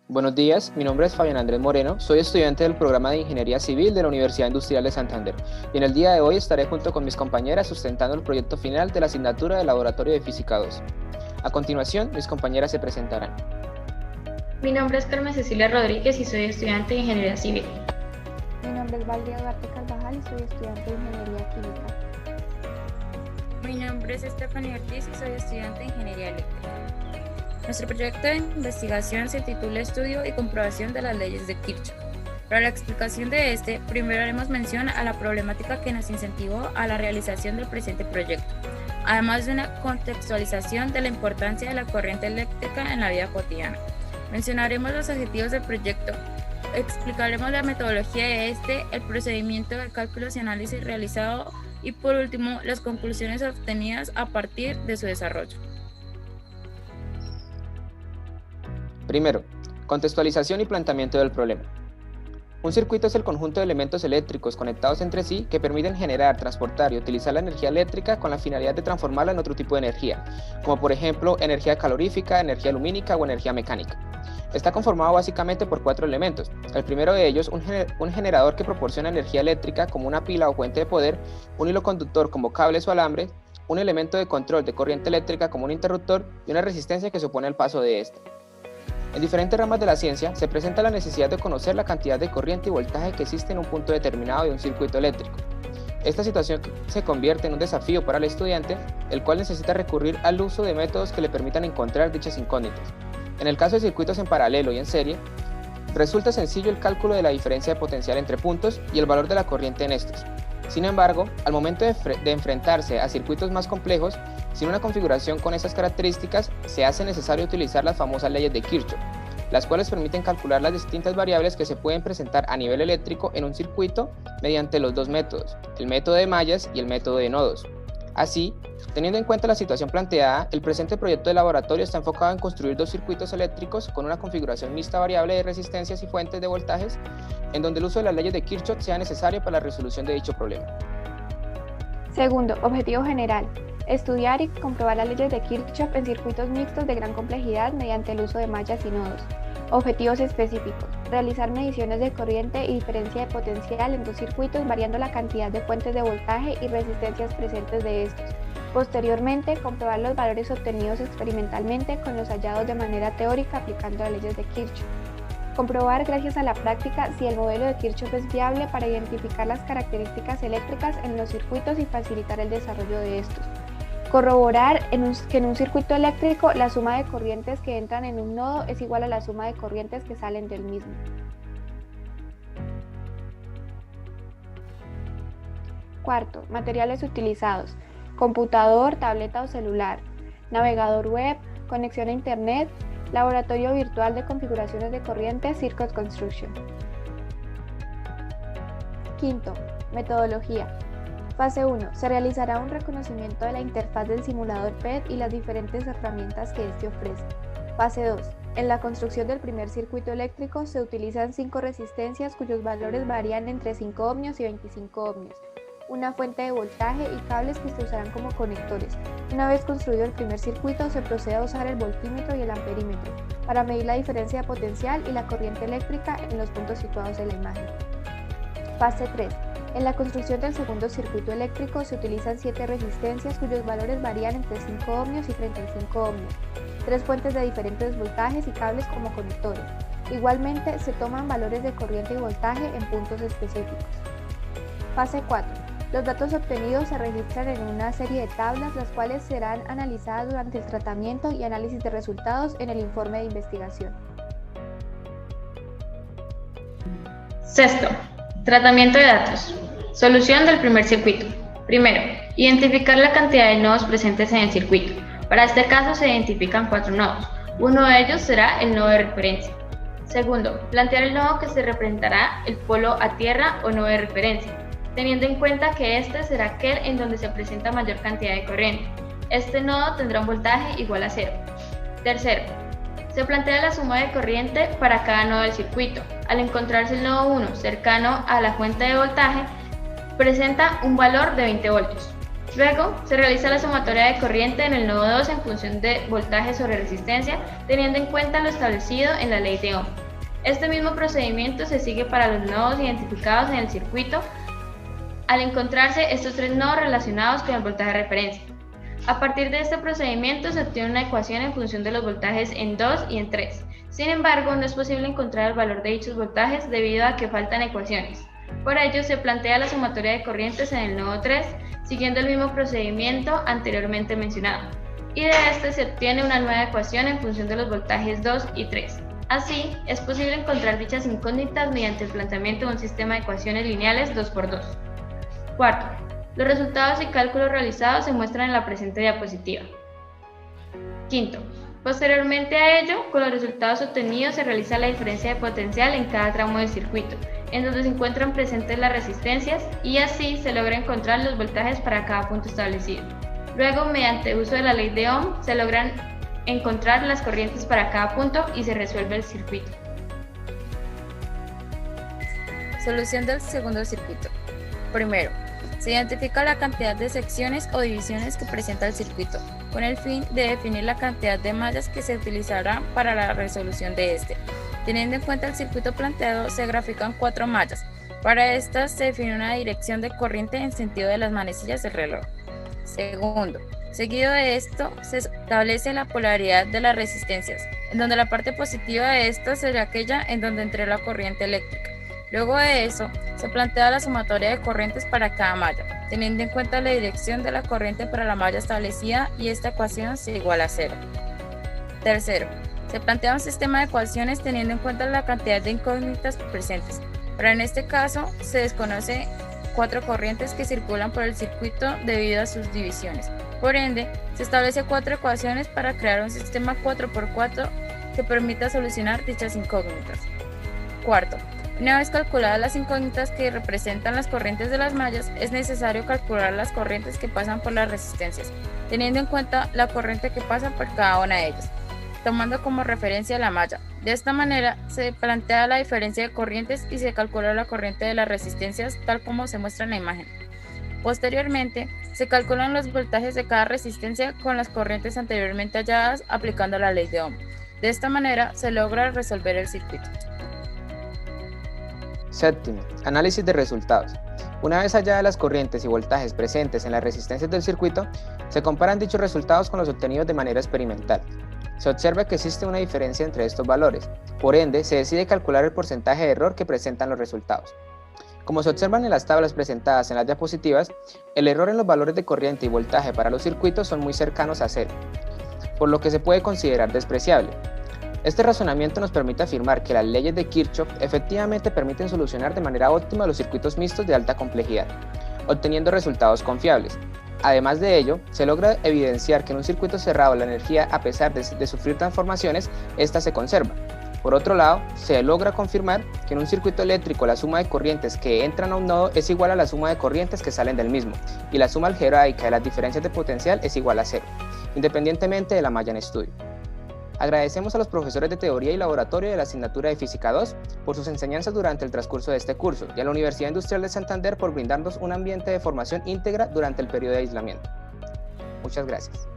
Buenos días, mi nombre es Fabián Andrés Moreno, soy estudiante del programa de Ingeniería Civil de la Universidad Industrial de Santander y en el día de hoy estaré junto con mis compañeras sustentando el proyecto final de la asignatura de Laboratorio de Física 2. A continuación, mis compañeras se presentarán. Mi nombre es Carmen Cecilia Rodríguez y soy estudiante de Ingeniería Civil. Mi nombre es Valeria Duarte Carvajal y soy estudiante de Ingeniería Química. Mi nombre es Estefanía Ortiz y soy estudiante de Ingeniería Eléctrica. Nuestro proyecto de investigación se titula Estudio y comprobación de las leyes de Kirchhoff. Para la explicación de este, primero haremos mención a la problemática que nos incentivó a la realización del presente proyecto, además de una contextualización de la importancia de la corriente eléctrica en la vida cotidiana. Mencionaremos los objetivos del proyecto, explicaremos la metodología de este, el procedimiento de cálculos y análisis realizado y por último las conclusiones obtenidas a partir de su desarrollo. Primero, contextualización y planteamiento del problema. Un circuito es el conjunto de elementos eléctricos conectados entre sí que permiten generar, transportar y utilizar la energía eléctrica con la finalidad de transformarla en otro tipo de energía, como por ejemplo energía calorífica, energía lumínica o energía mecánica. Está conformado básicamente por 4 elementos. El primero de ellos, un generador que proporciona energía eléctrica como una pila o fuente de poder, un hilo conductor como cables o alambres, un elemento de control de corriente eléctrica como un interruptor y una resistencia que se opone al paso de éste. En diferentes ramas de la ciencia se presenta la necesidad de conocer la cantidad de corriente y voltaje que existe en un punto determinado de un circuito eléctrico. Esta situación se convierte en un desafío para el estudiante, el cual necesita recurrir al uso de métodos que le permitan encontrar dichas incógnitas. En el caso de circuitos en paralelo y en serie, resulta sencillo el cálculo de la diferencia de potencial entre puntos y el valor de la corriente en estos. Sin embargo, al momento de enfrentarse a circuitos más complejos, sin una configuración con esas características, se hace necesario utilizar las famosas leyes de Kirchhoff, las cuales permiten calcular las distintas variables que se pueden presentar a nivel eléctrico en un circuito mediante los dos métodos, el método de mallas y el método de nodos. Así, teniendo en cuenta la situación planteada, el presente proyecto de laboratorio está enfocado en construir 2 circuitos eléctricos con una configuración mixta variable de resistencias y fuentes de voltajes, en donde el uso de las leyes de Kirchhoff sea necesario para la resolución de dicho problema. Segundo, objetivo general. Estudiar y comprobar las leyes de Kirchhoff en circuitos mixtos de gran complejidad mediante el uso de mallas y nodos. Objetivos específicos. Realizar mediciones de corriente y diferencia de potencial en 2 circuitos variando la cantidad de fuentes de voltaje y resistencias presentes de estos. Posteriormente, comprobar los valores obtenidos experimentalmente con los hallados de manera teórica aplicando las leyes de Kirchhoff. Comprobar gracias a la práctica si el modelo de Kirchhoff es viable para identificar las características eléctricas en los circuitos y facilitar el desarrollo de estos. Corroborar que en un circuito eléctrico la suma de corrientes que entran en un nodo es igual a la suma de corrientes que salen del mismo. Cuarto, materiales utilizados: computador, tableta o celular, navegador web, conexión a internet, laboratorio virtual de configuraciones de corriente, Circuit Construction. Quinto, metodología. Fase 1. Se realizará un reconocimiento de la interfaz del simulador PET y las diferentes herramientas que este ofrece. Fase 2. En la construcción del primer circuito eléctrico se utilizan 5 resistencias cuyos valores varían entre 5 ohmios y 25 ohmios, una fuente de voltaje y cables que se usarán como conectores. Una vez construido el primer circuito, se procede a usar el voltímetro y el amperímetro para medir la diferencia de potencial y la corriente eléctrica en los puntos situados en la imagen. Fase 3. En la construcción del segundo circuito eléctrico se utilizan 7 resistencias cuyos valores varían entre 5 ohmios y 35 ohmios, 3 fuentes de diferentes voltajes y cables como conectores. Igualmente, se toman valores de corriente y voltaje en puntos específicos. Fase 4. Los datos obtenidos se registran en una serie de tablas, las cuales serán analizadas durante el tratamiento y análisis de resultados en el informe de investigación. Sexto, tratamiento de datos. Solución del primer circuito. Primero, identificar la cantidad de nodos presentes en el circuito. Para este caso se identifican 4 nodos. Uno de ellos será el nodo de referencia. Segundo, plantear el nodo que se representará el polo a tierra o nodo de referencia, teniendo en cuenta que este será aquel en donde se presenta mayor cantidad de corriente. Este nodo tendrá un voltaje igual a 0. Tercero, se plantea la suma de corriente para cada nodo del circuito. Al encontrarse el nodo 1 cercano a la fuente de voltaje, presenta un valor de 20 voltios. Luego, se realiza la sumatoria de corriente en el nodo 2 en función de voltaje sobre resistencia, teniendo en cuenta lo establecido en la ley de Ohm. Este mismo procedimiento se sigue para los nodos identificados en el circuito al encontrarse estos tres nodos relacionados con el voltaje de referencia. A partir de este procedimiento se obtiene una ecuación en función de los voltajes en 2 y en 3. Sin embargo, no es posible encontrar el valor de dichos voltajes debido a que faltan ecuaciones. Por ello, se plantea la sumatoria de corrientes en el nodo 3, siguiendo el mismo procedimiento anteriormente mencionado, y de este se obtiene una nueva ecuación en función de los voltajes 2 y 3. Así, es posible encontrar dichas incógnitas mediante el planteamiento de un sistema de ecuaciones lineales 2×2. Cuarto, los resultados y cálculos realizados se muestran en la presente diapositiva. Quinto, posteriormente a ello, con los resultados obtenidos se realiza la diferencia de potencial en cada tramo del circuito, en donde se encuentran presentes las resistencias, y así se logra encontrar los voltajes para cada punto establecido. Luego, mediante uso de la ley de Ohm, se logran encontrar las corrientes para cada punto y se resuelve el circuito. Solución del segundo circuito. Primero, se identifica la cantidad de secciones o divisiones que presenta el circuito, con el fin de definir la cantidad de mallas que se utilizarán para la resolución de este. Teniendo en cuenta el circuito planteado, se grafican 4 mallas. Para estas se define una dirección de corriente en sentido de las manecillas del reloj. Segundo, seguido de esto, se establece la polaridad de las resistencias, en donde la parte positiva de esta será aquella en donde entre la corriente eléctrica. Luego de eso, se plantea la sumatoria de corrientes para cada malla, teniendo en cuenta la dirección de la corriente para la malla establecida, y esta ecuación se iguala a 0. Tercero, se plantea un sistema de ecuaciones teniendo en cuenta la cantidad de incógnitas presentes, pero en este caso se desconoce 4 corrientes que circulan por el circuito debido a sus divisiones. Por ende, se establece 4 ecuaciones para crear un sistema 4×4 que permita solucionar dichas incógnitas. Cuarto, una vez calculadas las incógnitas que representan las corrientes de las mallas, es necesario calcular las corrientes que pasan por las resistencias, teniendo en cuenta la corriente que pasa por cada una de ellas, tomando como referencia la malla. De esta manera, se plantea la diferencia de corrientes y se calcula la corriente de las resistencias tal como se muestra en la imagen. Posteriormente, se calculan los voltajes de cada resistencia con las corrientes anteriormente halladas aplicando la ley de Ohm. De esta manera, se logra resolver el circuito. Séptimo, análisis de resultados. Una vez halladas las corrientes y voltajes presentes en las resistencias del circuito, se comparan dichos resultados con los obtenidos de manera experimental. Se observa que existe una diferencia entre estos valores, por ende, se decide calcular el porcentaje de error que presentan los resultados. Como se observan en las tablas presentadas en las diapositivas, el error en los valores de corriente y voltaje para los circuitos son muy cercanos a 0, por lo que se puede considerar despreciable. Este razonamiento nos permite afirmar que las leyes de Kirchhoff efectivamente permiten solucionar de manera óptima los circuitos mixtos de alta complejidad, obteniendo resultados confiables. Además de ello, se logra evidenciar que en un circuito cerrado la energía, a pesar de sufrir transformaciones, ésta se conserva. Por otro lado, se logra confirmar que en un circuito eléctrico la suma de corrientes que entran a un nodo es igual a la suma de corrientes que salen del mismo, y la suma algebraica de las diferencias de potencial es igual a 0, independientemente de la malla en estudio. Agradecemos a los profesores de teoría y laboratorio de la asignatura de Física 2 por sus enseñanzas durante el transcurso de este curso, y a la Universidad Industrial de Santander por brindarnos un ambiente de formación íntegra durante el periodo de aislamiento. Muchas gracias.